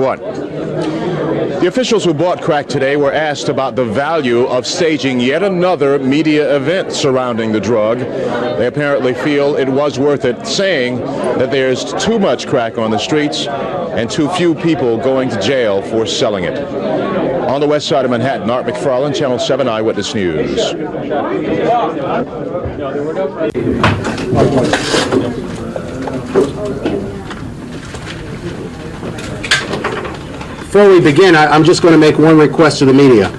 one. The officials who bought crack today were asked about the value of staging yet another media event surrounding the drug. They apparently feel it was worth it, saying that there's too much crack on the streets and too few people going to jail for selling it. On the west side of Manhattan, Art McFarland, Channel 7 Eyewitness News. Before we begin, I'm just going to make one request to the media.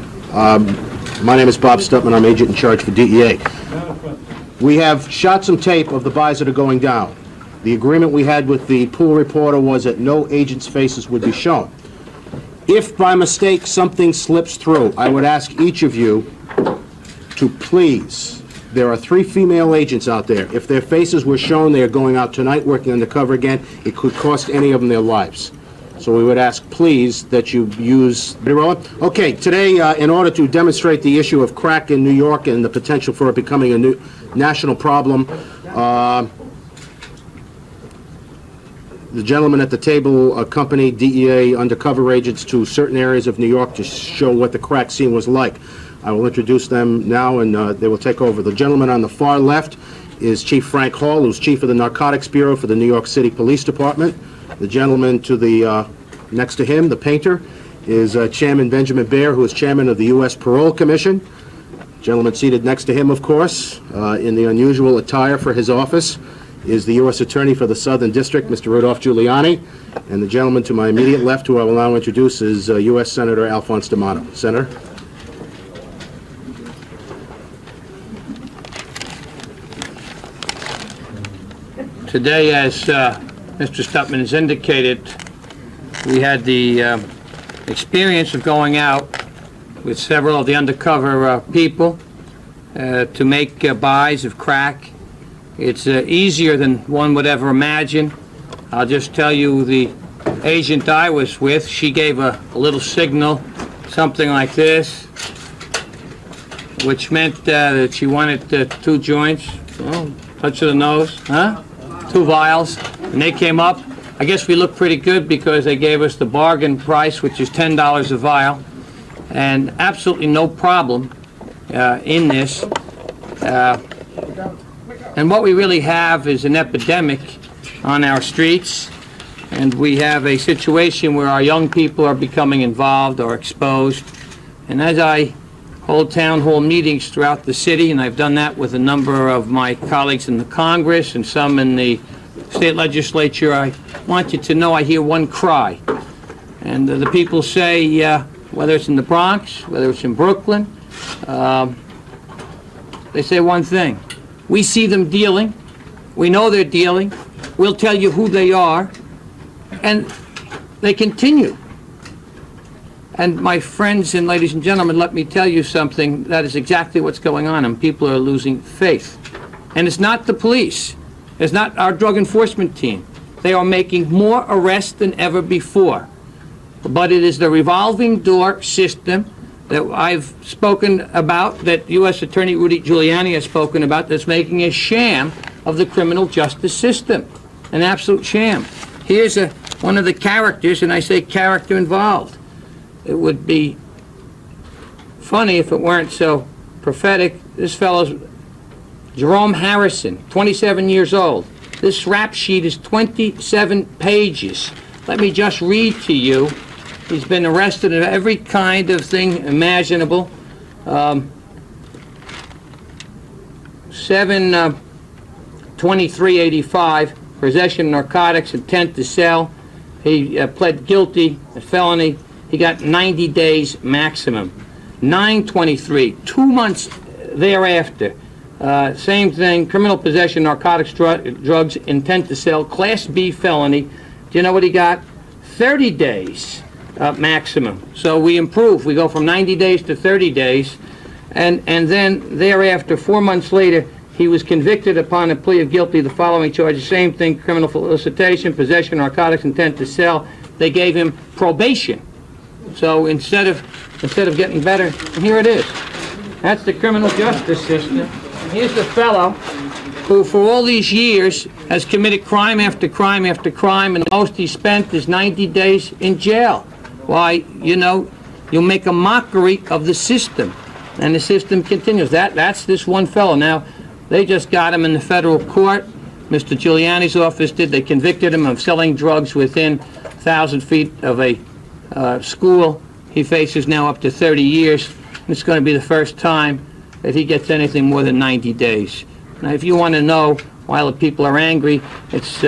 My name is Bob Stutman. I'm agent in charge for DEA. We have shot some tape of the buys that are going down. The agreement we had with the pool reporter was that no agents' faces would be shown. If by mistake something slips through, I would ask each of you to please, there are 3 female agents out there. If their faces were shown, they are going out tonight working undercover again. It could cost any of them their lives. So we would ask, please, that you use... Okay, today, in order to demonstrate the issue of crack in New York and the potential for it becoming a new national problem, the gentleman at the table accompanied DEA undercover agents to certain areas of New York to show what the crack scene was like. I will introduce them now, and they will take over. The gentleman on the far left is Chief Frank Hall, who's Chief of the Narcotics Bureau for the New York City Police Department. The gentleman to the next to him, the painter, is Chairman Benjamin Baer, who is Chairman of the U.S. Parole Commission. The gentleman seated next to him, of course, in the unusual attire for his office, is the U.S. Attorney for the Southern District, Mr. Rudolph Giuliani. And the gentleman to my immediate left, who I will now introduce, is U.S. Senator Alfonse. Senator. Today, as Mr. Stutman has indicated, we had the experience of going out with several of the undercover people to make buys of crack. It's easier than one would ever imagine. I'll just tell you, the agent I was with, she gave a little signal, something like this, which meant that she wanted 2 joints. Oh, touch of the nose, huh? 2 vials, and they came up. I guess we looked pretty good because they gave us the bargain price, which is $10 a vial, and absolutely no problem in this. And what we really have is an epidemic on our streets, and we have a situation where our young people are becoming involved or exposed. And as I hold town hall meetings throughout the city, and I've done that with a number of my colleagues in the Congress and some in the state legislature, I want you to know I hear one cry. And the people say, whether it's in the Bronx, whether it's in Brooklyn, they say one thing. We see them dealing. We know they're dealing. We'll tell you who they are. And they continue. And my friends and ladies and gentlemen, let me tell you something. That is exactly what's going on, and people are losing faith. And it's not the police. It's not our drug enforcement team. They are making more arrests than ever before. But it is the revolving door system that I've spoken about, that U.S. Attorney Rudy Giuliani has spoken about, that's making a sham of the criminal justice system. An absolute sham. Here's one of the characters, and I say character involved. It would be funny if it weren't so prophetic. This fellow's Jerome Harrison, 27 years old. This rap sheet is 27 pages. Let me just read to you. He's been arrested in every kind of thing imaginable. 7/23/85, possession of narcotics, intent to sell. He pled guilty, a felony. He got 90 days maximum. 9/23, 2 months thereafter. Same thing, criminal possession, narcotics, drugs, intent to sell, Class B felony. Do you know what he got? 30 days maximum. So we improve. We go from 90 days to 30 days. And then thereafter, 4 months later, he was convicted upon a plea of guilty of the following charges. Same thing, criminal solicitation, possession, narcotics, intent to sell. They gave him probation. So instead of getting better, here it is. That's the criminal justice system. Here's the fellow who for all these years has committed crime after crime after crime, and the most he spent is 90 days in jail. Why, you know, you'll make a mockery of the system, and the system continues. That's this one fellow. Now, they just got him in the federal court. Mr. Giuliani's office did. They convicted him of selling drugs within 1,000 feet of a school. He faces now up to 30 years. It's going to be the first time that he gets anything more than 90 days. Now, if you want to know why the people are angry, it's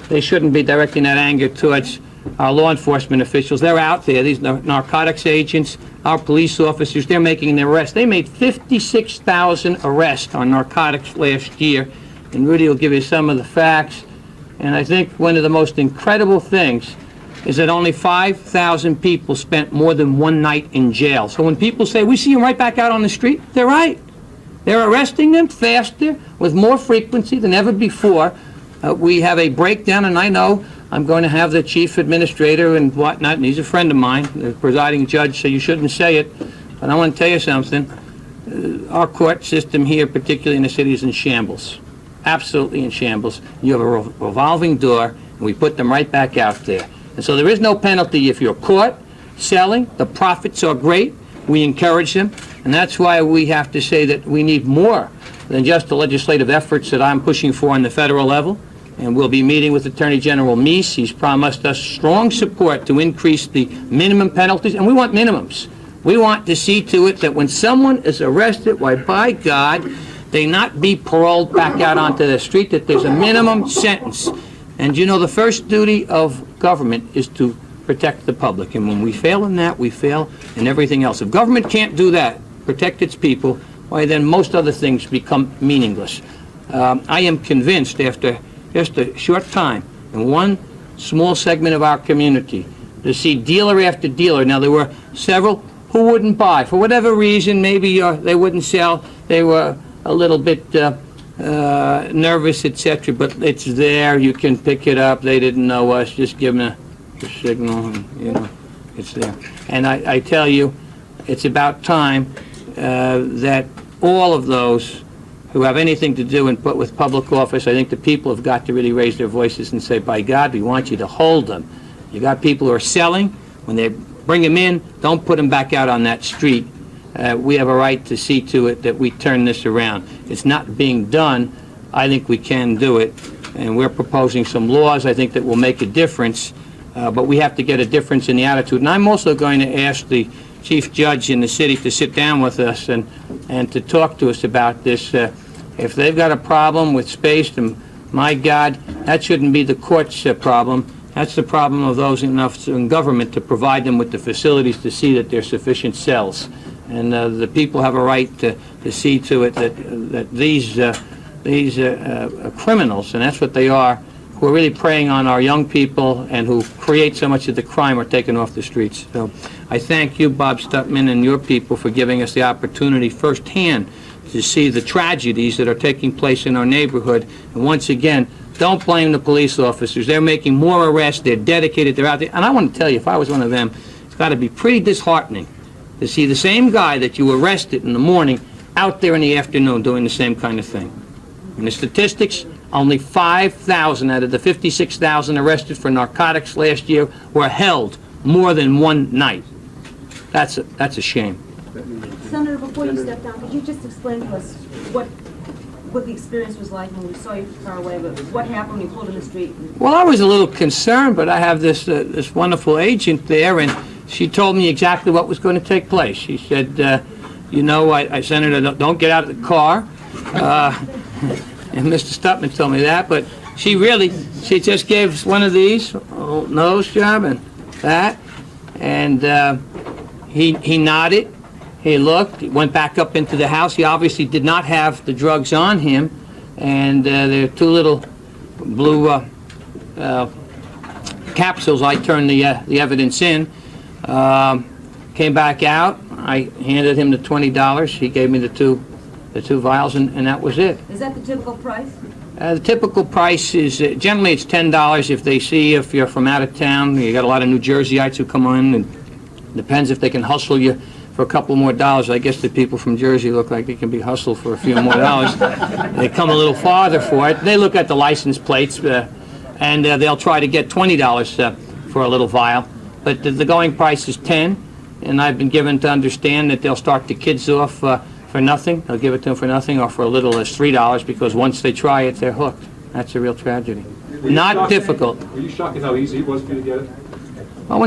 they shouldn't be directing that anger towards our law enforcement officials. They're out there, these narcotics agents, our police officers, they're making their arrests. They made 56,000 arrests on narcotics last year, and Rudy will give you some of the facts. And I think one of the most incredible things is that only 5,000 people spent more than one night in jail. So when people say, we see them right back out on the street, they're right. They're arresting them faster, with more frequency than ever before. We have a breakdown, and I know I'm going to have the chief administrator and whatnot, and he's a friend of mine, the presiding judge, so you shouldn't say it. But I want to tell you something. Our court system here, particularly in the city, is in shambles. Absolutely in shambles. You have a revolving door, and we put them right back out there. And so there is no penalty if you're caught selling. The profits are great. We encourage them. And that's why we have to say that we need more than just the legislative efforts that I'm pushing for on the federal level. And we'll be meeting with Attorney General Meese. He's promised us strong support to increase the minimum penalties. And we want minimums. We want to see to it that when someone is arrested, why, by God, they not be paroled back out onto the street, that there's a minimum sentence. And you know, the first duty of government is to protect the public. And when we fail in that, we fail in everything else. If government can't do that, protect its people, why then most other things become meaningless. I am convinced after just a short time in one small segment of our community to see dealer after dealer. Now, there were several who wouldn't buy. For whatever reason, maybe they wouldn't sell. They were a little bit nervous, etc., but it's there. You can pick it up. They didn't know us. Just give them a signal, and, you know, it's there. And I tell you, it's about time that all of those who have anything to do with public office, I think the people have got to really raise their voices and say, by God, we want you to hold them. You got people who are selling. When they bring them in, don't put them back out on that street. We have a right to see to it that we turn this around. It's not being done. I think we can do it. And we're proposing some laws, I think, that will make a difference. But we have to get a difference in the attitude. And I'm also going to ask the chief judge in the city to sit down with us and to talk to us about this. If they've got a problem with space, then my God, that shouldn't be the court's problem. That's the problem of those in government to provide them with the facilities to see that there's sufficient cells. And the people have a right to see to it that these criminals, and that's what they are, who are really preying on our young people and who create so much of the crime, are taken off the streets. So I thank you, Bob Stutman, and your people for giving us the opportunity firsthand to see the tragedies that are taking place in our neighborhood. And once again, don't blame the police officers. They're making more arrests. They're dedicated. They're out there. And I want to tell you, if I was one of them, it's got to be pretty disheartening to see the same guy that you arrested in the morning out there in the afternoon doing the same kind of thing. And the statistics, only 5,000 out of the 56,000 arrested for narcotics last year were held more than one night. That's a shame. Senator, before you step down, could you just explain to us what the experience was like when we saw you far away, but what happened when you pulled in the street? Well, I was a little concerned, but I have this wonderful agent there, and she told me exactly what was going to take place. She said, you know, I Senator, don't get out of the car. And Mr. Stutman told me that, but she just gave us one of these, a nose job and that, and he nodded, he looked, he went back up into the house. He obviously did not have the drugs on him, and there are two little blue capsules. I turned the evidence in, came back out, I handed him the $20, he gave me the two vials, and that was it. Is that the typical price? The typical price is, generally it's $10 if they see if you're from out of town. You got a lot of New Jerseyites who come on, and depends if they can hustle you for a couple more dollars. I guess the people from Jersey look like they can be hustled for a few more dollars. They come a little farther for it. They look at the license plates, and they'll try to get $20 for a little vial. But the going price is $10, and I've been given to understand that they'll start the kids off for nothing. They'll give it to them for nothing, or for a little as $3, because once they try it, they're hooked. That's a real tragedy. Not difficult. Were you shocked at how easy it was for you to get it? Well,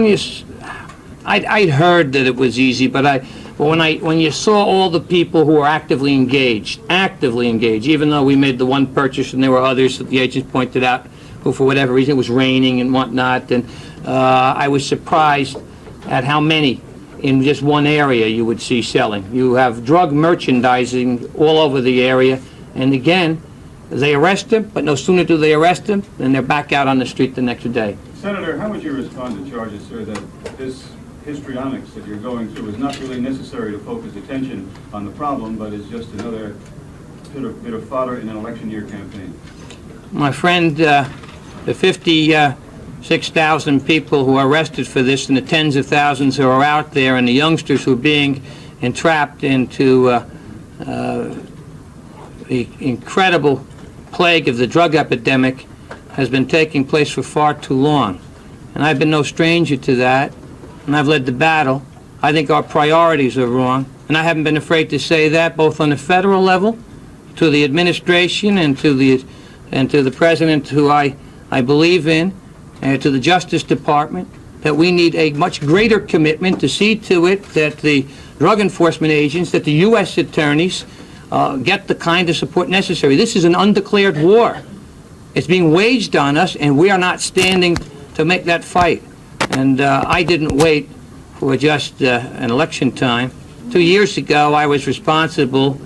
I'd heard that it was easy, but when you saw all the people who were actively engaged, even though we made the one purchase and there were others that the agents pointed out who, for whatever reason, it was raining and whatnot, and I was surprised at how many in just one area you would see selling. You have drug merchandising all over the area, and again, they arrest them, but no sooner do they arrest them than they're back out on the street the next day. Senator, how would you respond to charges, sir, that this histrionics that you're going through is not really necessary to focus attention on the problem, but is just another bit of fodder in an election year campaign? My friend, the 56,000 people who are arrested for this, and the tens of thousands who are out there, and the youngsters who are being entrapped into the incredible plague of the drug epidemic, has been taking place for far too long. And I've been no stranger to that, and I've led the battle. I think our priorities are wrong, and I haven't been afraid to say that, both on the federal level, to the administration and to the president, who I believe in, and to the Justice Department, that we need a much greater commitment to see to it that the drug enforcement agents, that the U.S. attorneys get the kind of support necessary. This is an undeclared war. It's being waged on us, and we are not standing to make that fight. And I didn't wait for just an election time. 2 years ago, I was responsible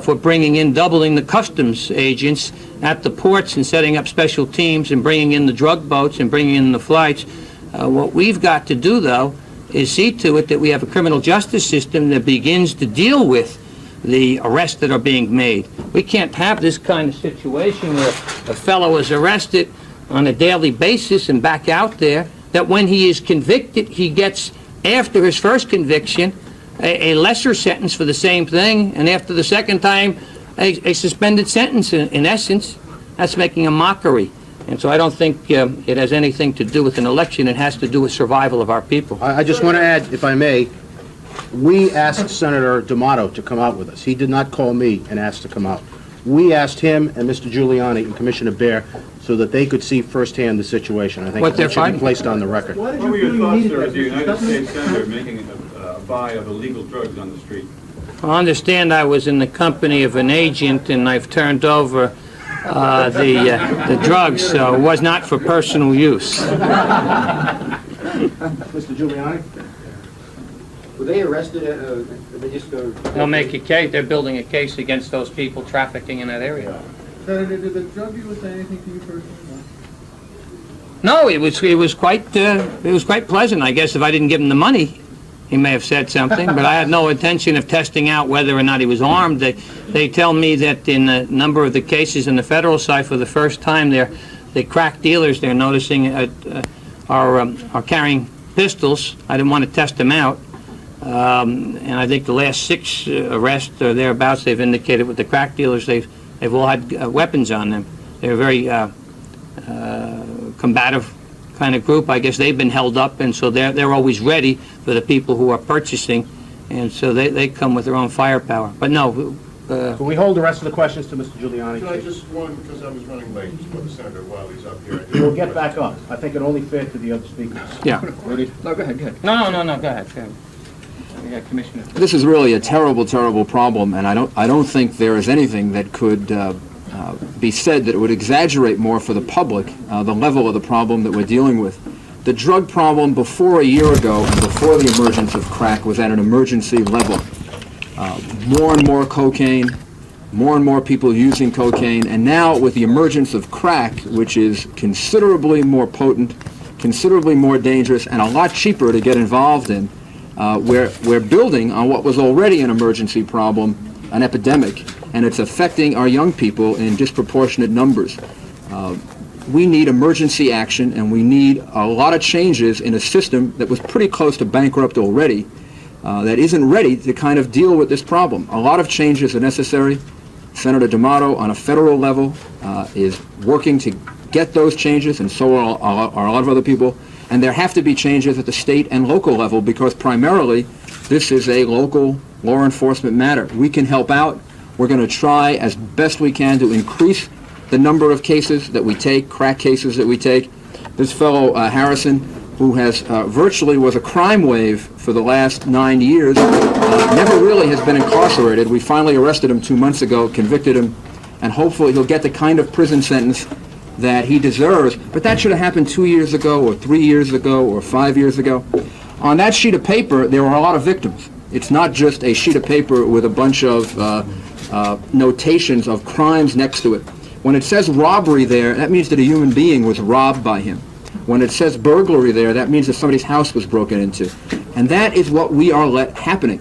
for doubling the customs agents at the ports and setting up special teams and bringing in the drug boats and bringing in the flights. What we've got to do, though, is see to it that we have a criminal justice system that begins to deal with the arrests that are being made. We can't have this kind of situation where a fellow is arrested on a daily basis and back out there, that when he is convicted, he gets, after his first conviction, a lesser sentence for the same thing, and after the second time, a suspended sentence, in essence. That's making a mockery. And so I don't think it has anything to do with an election. It has to do with survival of our people. I just want to add, if I may, we asked Senator D'Amato to come out with us. He did not call me and ask to come out. We asked him and Mr. Giuliani and Commissioner Baer so that they could see firsthand the situation. I think that should be placed on the record. What were your thoughts, sir, as a United States Senator making a buy of illegal drugs on the street? Well, I understand I was in the company of an agent, and I've turned over the drugs, so it was not for personal use. Mr. Giuliani? Were they arrested? They just go. They'll make a case. They're building a case against those people trafficking in that area. Senator, did the drug dealer say anything to you personally? No, it was quite pleasant. I guess if I didn't give him the money, he may have said something. But I had no intention of testing out whether or not he was armed. They tell me that in a number of the cases in the federal side, for the first time, the crack dealers they're noticing are carrying pistols. I didn't want to test them out. And I think the last 6 arrests or thereabouts, they've indicated with the crack dealers, they've all had weapons on them. They're a very combative kind of group. I guess they've been held up, and so they're always ready for the people who are purchasing, and so they come with their own firepower. But no. Can we hold the rest of the questions to Mr. Giuliani? Can I just one, because I was running late for the senator while he's up here. We'll get back up. I think it only fair to the other speakers. Yeah. Rudy? No, go ahead. No, go ahead. We got Commissioner. This is really a terrible, terrible problem, and I don't think there is anything that could be said that would exaggerate more for the public the level of the problem that we're dealing with. The drug problem before a year ago and before the emergence of crack was at an emergency level. More and more cocaine, more and more people using cocaine, and now with the emergence of crack, which is considerably more potent, considerably more dangerous, and a lot cheaper to get involved in, we're building on what was already an emergency problem, an epidemic, and it's affecting our young people in disproportionate numbers. We need emergency action, and we need a lot of changes in a system that was pretty close to bankrupt already. that isn't ready to kind of deal with this problem. A lot of changes are necessary. Senator D'Amato, on a federal level, is working to get those changes, and so are a lot of other people. And there have to be changes at the state and local level, because primarily this is a local law enforcement matter. We can help out. We're going to try as best we can to increase the number of cases that we take, crack cases that we take. This fellow, Harrison, who has virtually was a crime wave for the last 9 years, never really has been incarcerated. We finally arrested him 2 months ago, convicted him, and hopefully he'll get the kind of prison sentence that he deserves. But that should have happened 2 years ago, or 3 years ago, or 5 years ago. On that sheet of paper, there were a lot of victims. It's not just a sheet of paper with a bunch of notations of crimes next to it. When it says robbery there, that means that a human being was robbed by him. When it says burglary there, that means that somebody's house was broken into. And that is what we are let happening.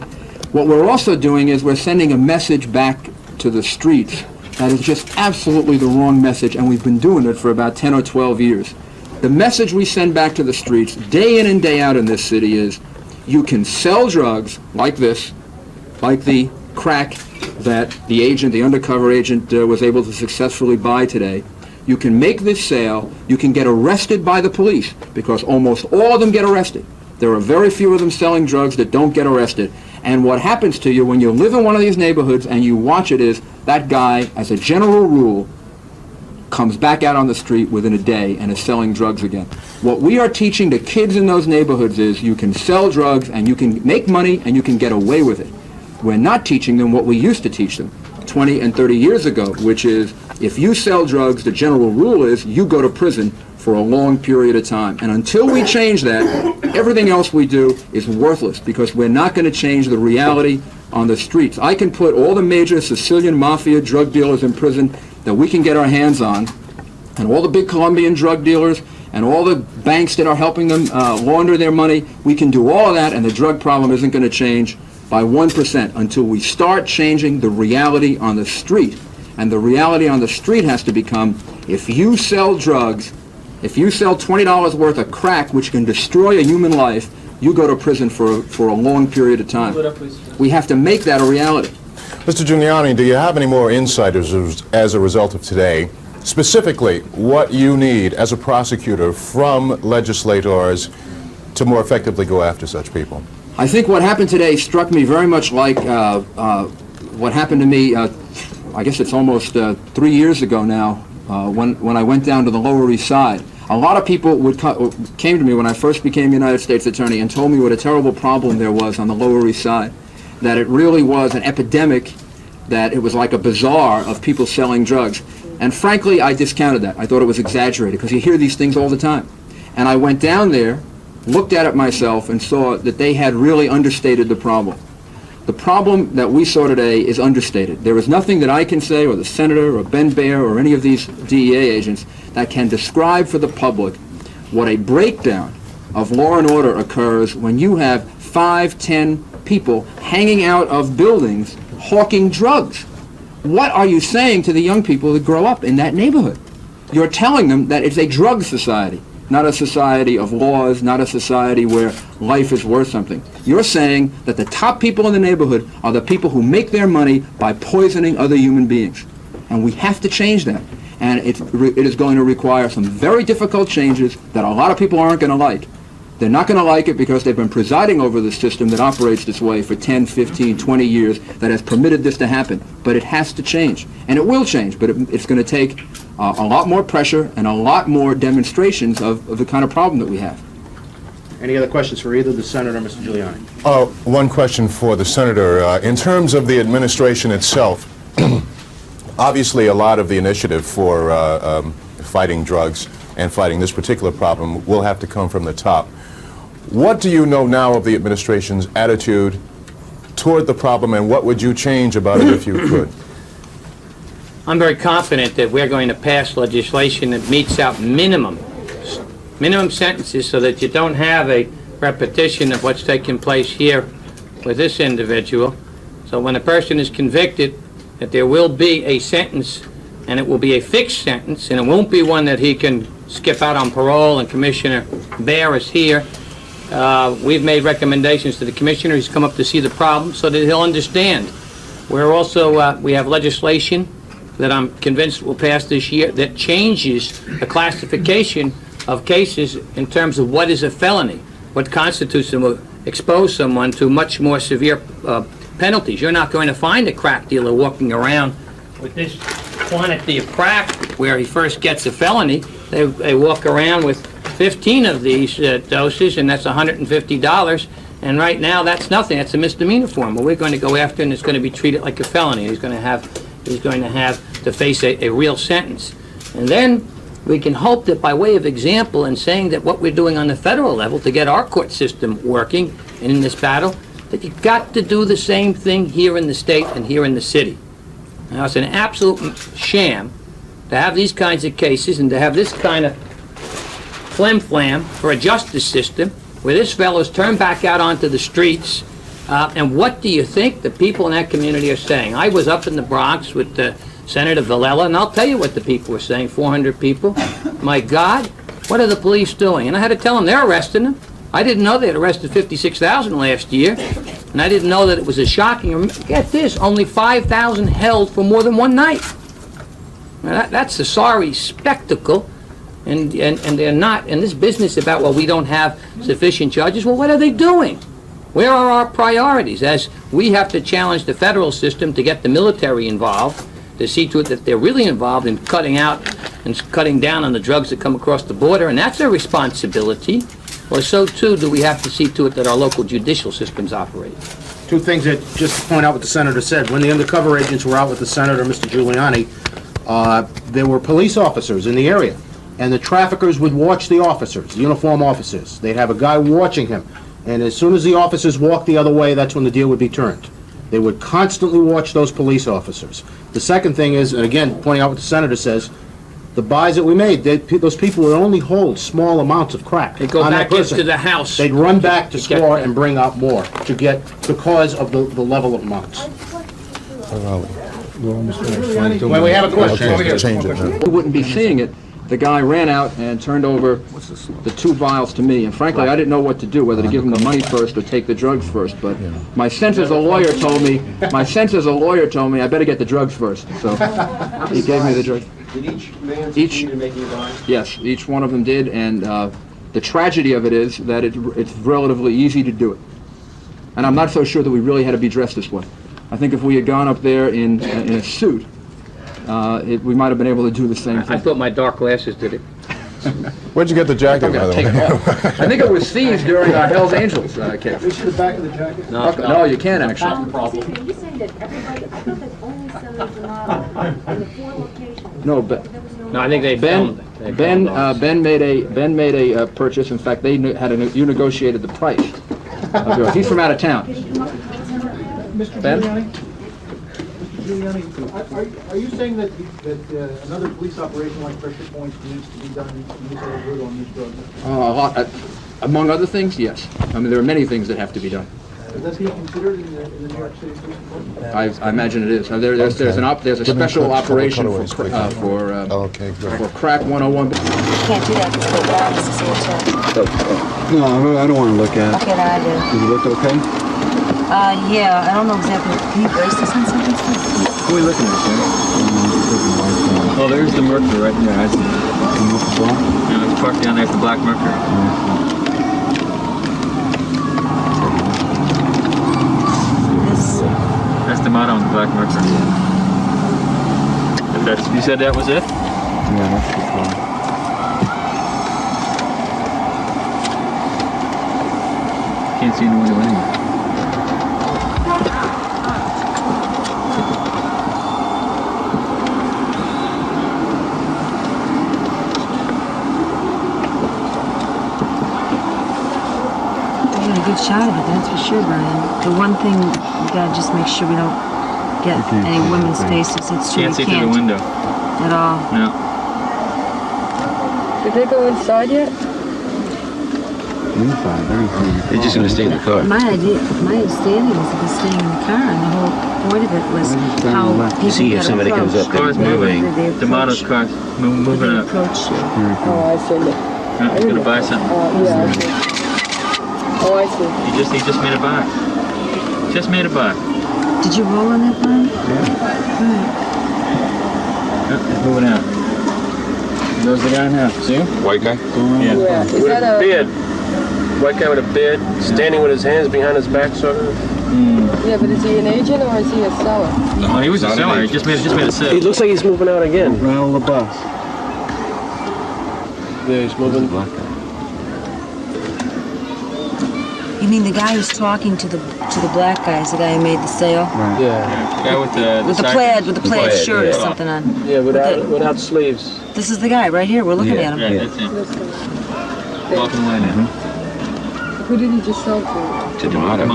What we're also doing is we're sending a message back to the streets that is just absolutely the wrong message, and we've been doing it for about 10 or 12 years. The message we send back to the streets, day in and day out in this city, is you can sell drugs like this, like the crack that the agent, the undercover agent, was able to successfully buy today. You can make this sale. You can get arrested by the police, because almost all of them get arrested. There are very few of them selling drugs that don't get arrested. And what happens to you when you live in one of these neighborhoods and you watch it is that guy, as a general rule, comes back out on the street within a day and is selling drugs again. What we are teaching the kids in those neighborhoods is you can sell drugs and you can make money and you can get away with it. We're not teaching them what we used to teach them 20 and 30 years ago, which is if you sell drugs, the general rule is you go to prison for a long period of time. And until we change that, everything else we do is worthless, because we're not going to change the reality on the streets. I can put all the major Sicilian mafia drug dealers in prison that we can get our hands on, and all the big Colombian drug dealers, and all the banks that are helping them launder their money. We can do all of that, and the drug problem isn't going to change by 1% until we start changing the reality on the street. And the reality on the street has to become, if you sell drugs, if you sell $20 worth of crack, which can destroy a human life, you go to prison for a long period of time. We have to make that a reality. Mr. Giuliani, do you have any more insight as a result of today, specifically what you need as a prosecutor from legislators to more effectively go after such people? I think what happened today struck me very much like what happened to me, I guess it's almost 3 years ago now, when I went down to the Lower East Side. A lot of people came to me when I first became United States Attorney and told me what a terrible problem there was on the Lower East Side, that it really was an epidemic, that it was like a bazaar of people selling drugs. And frankly, I discounted that. I thought it was exaggerated, because you hear these things all the time. And I went down there, looked at it myself, and saw that they had really understated the problem. The problem that we saw today is understated. There is nothing that I can say, or the senator, or Ben Baer, or any of these DEA agents, that can describe for the public what a breakdown of law and order occurs when you have 5, 10 people hanging out of buildings hawking drugs. What are you saying to the young people that grow up in that neighborhood? You're telling them that it's a drug society, not a society of laws, not a society where life is worth something. You're saying that the top people in the neighborhood are the people who make their money by poisoning other human beings. And we have to change that. And it is going to require some very difficult changes that a lot of people aren't going to like. They're not going to like it because they've been presiding over the system that operates this way for 10, 15, 20 years that has permitted this to happen. But it has to change. And it will change, but it's going to take a lot more pressure and a lot more demonstrations of the kind of problem that we have. Any other questions for either the senator or Mr. Giuliani? One question for the senator. In terms of the administration itself, obviously a lot of the initiative for fighting drugs and fighting this particular problem will have to come from the top. What do you know now of the administration's attitude toward the problem, and what would you change about it if you could? I'm very confident that we're going to pass legislation that meets out minimum sentences so that you don't have a repetition of what's taking place here with this individual. So when a person is convicted, that there will be a sentence, and it will be a fixed sentence, and it won't be one that he can skip out on parole, and Commissioner Baer is here. We've made recommendations to the commissioner. He's come up to see the problem so that he'll understand. We're also, we have legislation that I'm convinced will pass this year that changes the classification of cases in terms of what is a felony, what constitutes them, will expose someone to much more severe penalties. You're not going to find a crack dealer walking around with this quantity of crack where he first gets a felony. They walk around with 15 of these doses, and that's $150. And right now, that's nothing. That's a misdemeanor for him. Well, we're going to go after, and it's going to be treated like a felony. He's going to have to face a real sentence. And then we can hope that by way of example and saying that what we're doing on the federal level to get our court system working in this battle, that you've got to do the same thing here in the state and here in the city. Now, it's an absolute sham to have these kinds of cases and to have this kind of flim-flam for a justice system where this fellow's turned back out onto the streets. And what do you think the people in that community are saying? I was up in the Bronx with Senator Villela, and I'll tell you what the people were saying, 400 people. My God, what are the police doing? And I had to tell them they're arresting them. I didn't know they had arrested 56,000 last year, and I didn't know that it was as shocking. Get this, only 5,000 held for more than one night. Now that's a sorry spectacle, and they're not in this business about, well, we don't have sufficient judges. Well, what are they doing? Where are our priorities? As we have to challenge the federal system to get the military involved, to see to it that they're really involved in cutting out and cutting down on the drugs that come across the border, and that's a responsibility. Well, so too do we have to see to it that our local judicial systems operate. Two things that, just to point out what the senator said. When the undercover agents were out with the senator, Mr. Giuliani, there were police officers in the area, and the traffickers would watch the officers, the uniform officers. They'd have a guy watching him, and as soon as the officers walked the other way, that's when the deal would be turned. They would constantly watch those police officers. The second thing is, and again, pointing out what the senator says, the buys that we made, those people would only hold small amounts of crack. They go back into the house. They'd run back to score and bring out more to get, because of the level of amounts. Well, we have a question. Over here. We wouldn't be seeing it. The guy ran out and turned over the 2 vials to me, and frankly, I didn't know what to do, whether to give him the money first or take the drugs first. But my sense as a lawyer told me, I better get the drugs first. So he gave me the drugs. Did each man succeed in making a buy? Yes, each one of them did, and the tragedy of it is that it's relatively easy to do it. And I'm not so sure that we really had to be dressed this way. I think if we had gone up there in a suit, we might have been able to do the same thing. I thought my dark glasses did it. Where'd you get the jacket, by the way? I think it was seized during our Hells Angels case. You see the back of the jacket? No, you can't actually. Are you saying that everybody, I thought that only Senator Donato in the 4 locations? No, but No, I think they filmed it. Ben made a purchase. In fact, you negotiated the price. He's from out of town. Mr. Ben? Giuliani? Mr. Giuliani, are you saying that another police operation like Pressure Points needs to be done to use our route on these drugs? Among other things, yes. I mean, there are many things that have to be done. Is that being considered in the New York City Police Department? I imagine it is. There's a special operation for crack 101. Can't do that because the guys is here too. No, I don't want to look at it. Okay, then I do. Does it look okay? Yeah, I don't know exactly. Can you brace this on something? What are we looking at, Oh, there's the Mercury right there. I see. Yeah, it's parked down there at the black Mercury. That's the motto on the black Mercury. You said that was it? Yeah, that's the car. Can't see in the window anyway. Good shot of it, that's for sure, Brian. The one thing, we gotta just make sure we don't get any women's faces. It's true, Can't see through the window. At all. No. Did they go inside yet? Inside, everything. They're just going to stay in the car. My understanding was it was staying in the car, and the whole point of it was how people See if somebody comes up, car's moving. D'Amato's car's moving up. Oh, I see. He's going to buy something. Oh, I see. He just made it back. Just made it back. Did you roll on that, Brian? He's moving out. There's the guy now. See him? White guy? Yeah. Yeah. Is that a... beard. White guy with a beard, standing with his hands behind his back, sort of. Yeah, but is he an agent or is he a seller? No, he was a seller. He just made a sale. He looks like he's moving out again. Ronald the bus. Yeah, he's moving. Black guy. You mean the guy who's talking to the black guy is the guy who made the sale? Right. Yeah. The guy with the plaid shirt or something on. Yeah, without sleeves. This is the guy right here. We're looking at him. Yeah, that's him. Walking away now. Who did he just sell to? To D'Amato.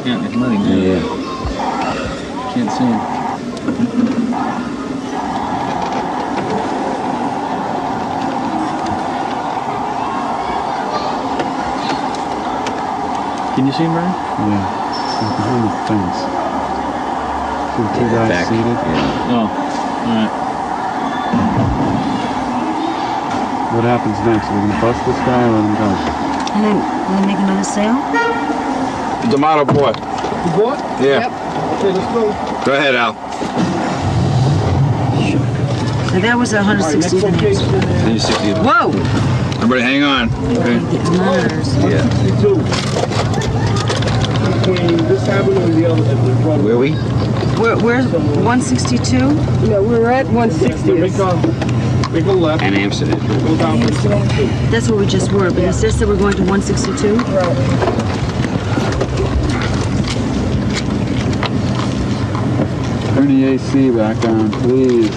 Yeah, it's muddy now. Yeah. Can't see him. Can you see him, Brian? Yeah. He's behind the fence. See the two guys seated? Yeah. Oh, alright. What happens next? Are we gonna bust this guy or let him go? And then will they make another sale? D'Amato bought. You bought? Yeah. Yep. Okay, let's go. Go ahead, Al. So that was 160. Next location is 60. Whoa! Everybody hang on. Okay. The monitors. 62. Between this avenue and the other, the Where are we? Where's 162? No, we're at 160. We go left. And Amsterdam. Go down to 62. That's where we just were, but is this that we're going to 162? Turn the AC back on, please.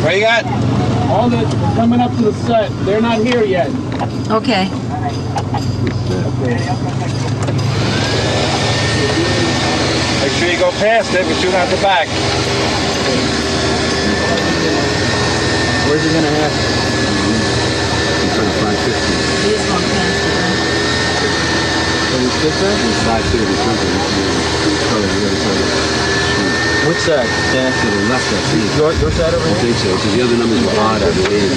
What do you got? All the coming up to the set. They're not here yet. Okay. Make sure you go past it and shoot out the back. Where's he gonna have? He's on 550. He is going past it, right? He's 530 something. What's that? To the left, I see. Your side over I here? think so, because the other numbers were odd, I believe.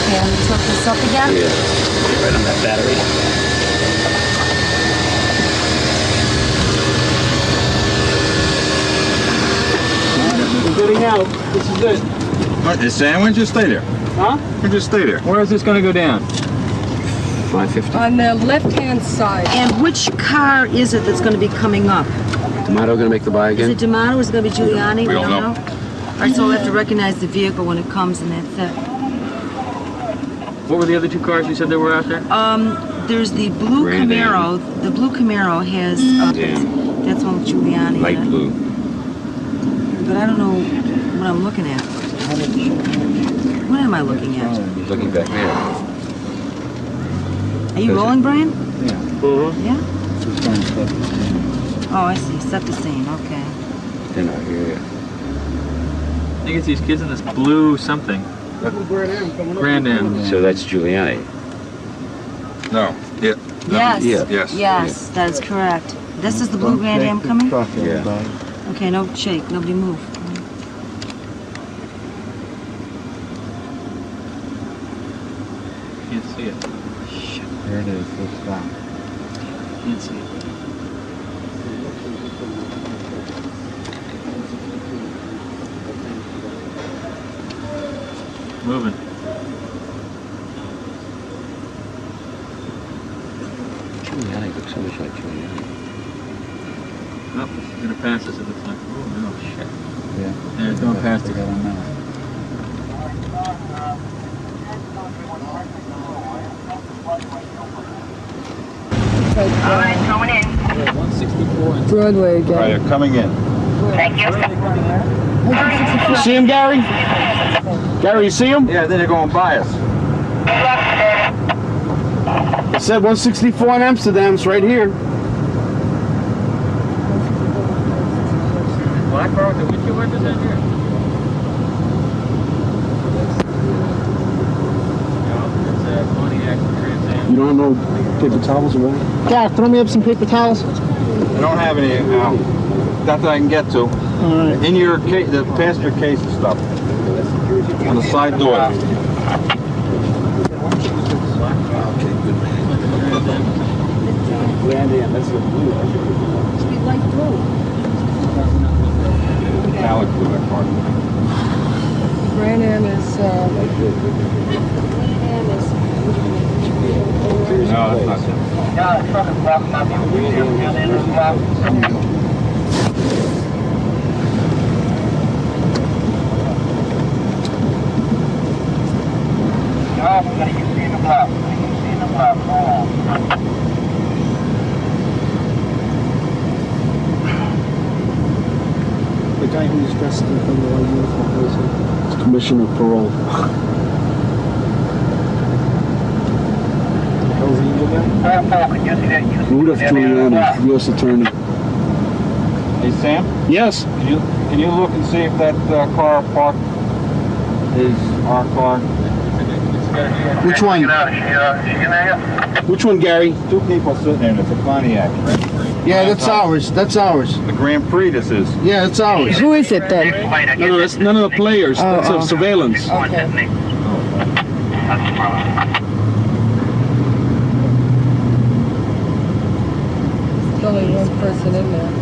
Okay, let me tilt this up again. Yeah. Right on that battery. We're getting out. This is it. What, is Sam? Why don't you stay there? Huh? Why don't you stay there? Where is this going to go down? 550. On the left-hand side. And which car is it that's going to be coming up? D'Amato gonna make the buy Is again? it D'Amato or is it going to be Giuliani? We don't know. All right, so we'll have to recognize the vehicle when it comes, and that's it. What were the other two cars you said that were out there? There's the blue Grand Camaro. The blue Camaro has, Damn. that's one with Giuliani Light in it. blue. But I don't know what I'm looking at. What am I looking at? He's looking back there. Are you rolling, Brian? Yeah. Mm-hmm. Yeah? He's trying to set the scene. Oh, I see. Set the scene. Okay. They're not here yet. I think it's these kids in this blue something. Grand Am. So that's Giuliani. No. Yeah. Yes. Yeah. Yes. Yes, that is correct. This is the blue Grand Am coming? Yeah. Okay, no shake. Nobody move. Can't see it. There it is. Let's stop. Can't see it. Moving. Giuliani looks so much like Giuliani. Oh, it's gonna pass us at the time. Oh no, shit. Yeah. Yeah, it's going past I it. don't know. All right, going in. Broadway again. Right, they're coming in. You see him, Gary? Gary, you see him? Yeah, then they're going by us. It said 164 in Amsterdam. It's right here. Black car with the windshield wipers in here? You don't know paper towels or what? Dad, throw me up some paper towels. I don't have any now. Not that I can get to. In your case, the passenger case and stuff. On the side door. Metallic blue, that car. Grand Am is, No, that's not it. The guy who's dressed in the white uniform, who is he? It's Commissioner of Parole. Rudolph Giuliani, U.S. Attorney. Hey, Sam? Yes. Can you look and see if that car parked is our car? Which one? Which one, Gary? Two people sitting there, and it's a Pontiac. Yeah, that's ours. That's ours. The Grand Prix this is. Yeah, it's ours. who is it then? No, that's none of the players. That's of surveillance. Okay. There's only one person in there.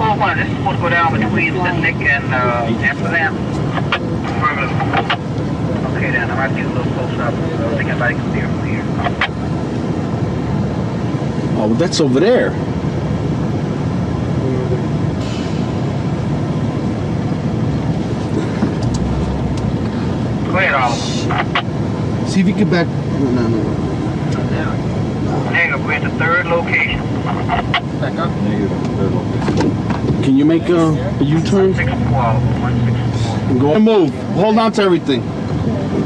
Oh, wow, this is supposed to go down between Nick and Amsterdam. Okay, then, I might get a little close up. I don't think anybody can see her from here. Oh, well, that's over there. Go ahead, Oliver. See if you get back. No. Hang up, we're at the third location. Back up. Negative, third location. Can you make a U-turn? 164. Go and move. Hold on to everything.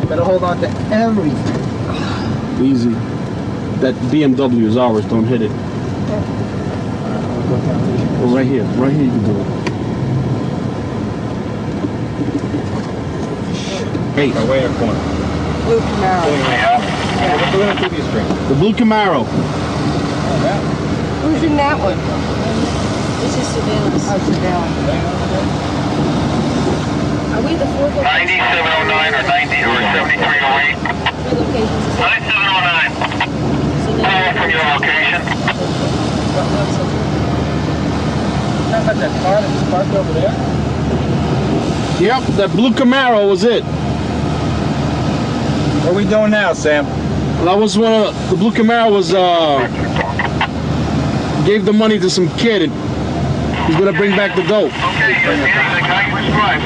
Better hold on to everything. Easy. That BMW is ours. Don't hit it. Well, right here. Right here you can do it. Hey. Way in the corner. Blue Camaro. We're going to TV screen. The blue Camaro. Who's in that one? This is surveillance. Oh, surveillance. Are we the fourth location? 9709 or 90 or 7308. Three locations. 9709. Call from your location. That car that's parked over there? Yep, that blue Camaro was it. What are we doing now, Sam? That was one of the blue Camaro was gave the money to some kid and he's gonna bring back the dope. Okay, the guy you described.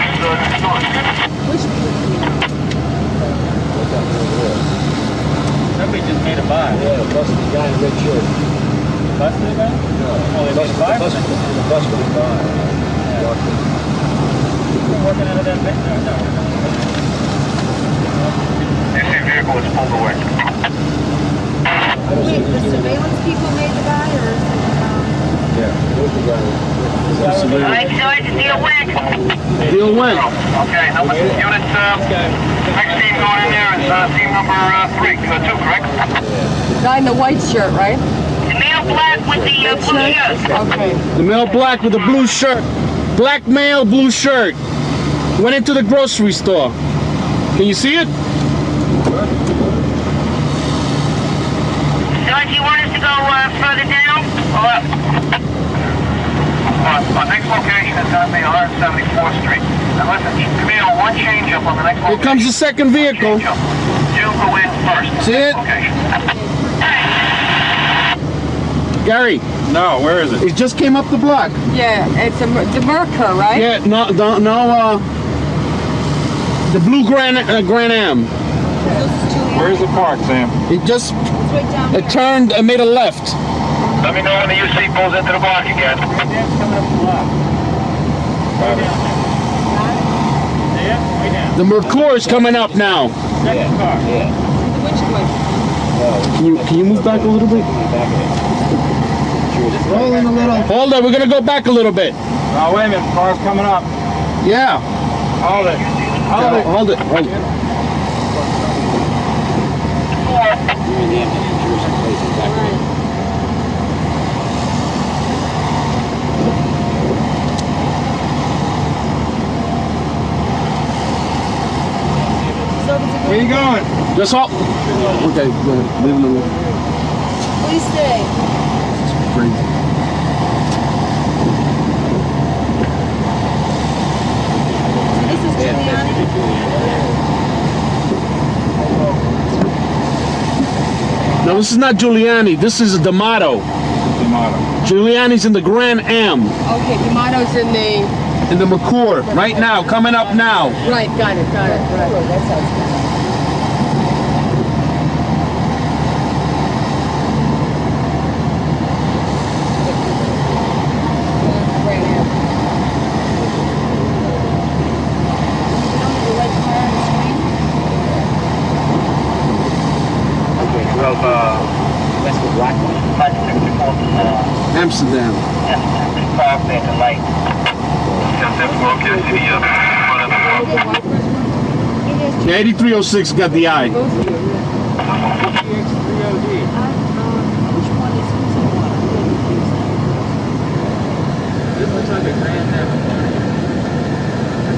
Somebody just made a buy. Yeah, busted the guy in the red shirt. Busted the guy? No. Oh, they made a buy? Busted the guy. We're working out of that bank now. No. This vehicle is pulled away. Wait, the surveillance people made the buy, or is it, Yeah. Where's the guy? Alright, George, deal went. Deal went. Okay, number unit, next team going in there is team number 2, correct? Guy in the white shirt, right? The male black with the blue shirt. Okay. The male black with the blue shirt. Black male, blue shirt. Went into the grocery store. Can you see it? George, you want us to go further down? Next location is going to be 174th Street. Now listen, Camille, one change up on the next location. Here comes the second vehicle. You go in first. See it? Okay. Gary. No, where is it? It just came up the block. Yeah, it's the Mercer, right? Yeah, no, the blue Grand Am. Where's the park, Sam? It just, it turned and made a left. Let me know when the UC pulls into the block again. The Mercure is coming up now. Can you move back a little bit? Rolling a little. Hold it, we're gonna go back a little bit. Oh, wait a minute, car's coming up. Yeah. Hold it. Hold it. Hold it. Hold it. Where you going? Just hold. Okay, go ahead. Leave him alone. Please stay. Crazy. This is Giuliani. No, this is not Giuliani. This is D'Amato. Giuliani's in the Grand Am. Okay, D'Amato's in the... In the Mercure. Right now. Coming up now. Right, got it. Right. That sounds good. Amsterdam. Yeah, 8306 got the eye. This looks like a Grand Am.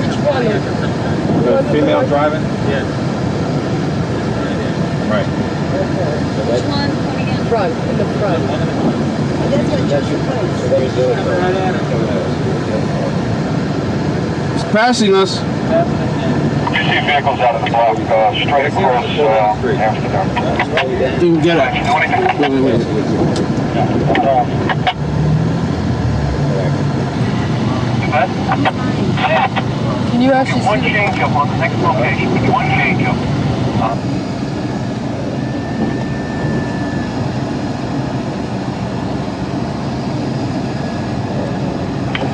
Which one? The female driving? Yeah. Right. Which one? Front, in the front. That's what Joshua plays. It's passing us. You see vehicles out of the block straight across Amsterdam. Didn't get it. Wait. Can you actually one see? change up on the next location. One change up.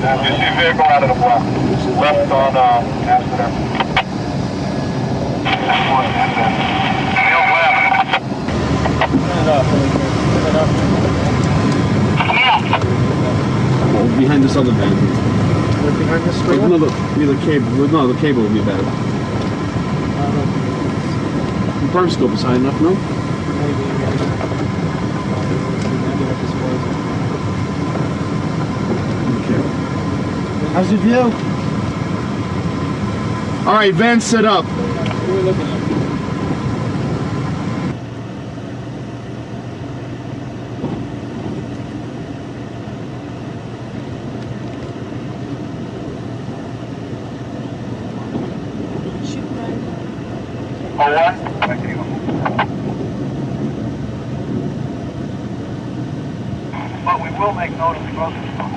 You see a vehicle out of the block. Left on Amsterdam. Behind this other van. Behind this trailer? No, the cable. No, the cable would be better. The periscope is high enough, no? Okay. How's your view? All right, van set up. We're looking at. But we will make note of the grocery store.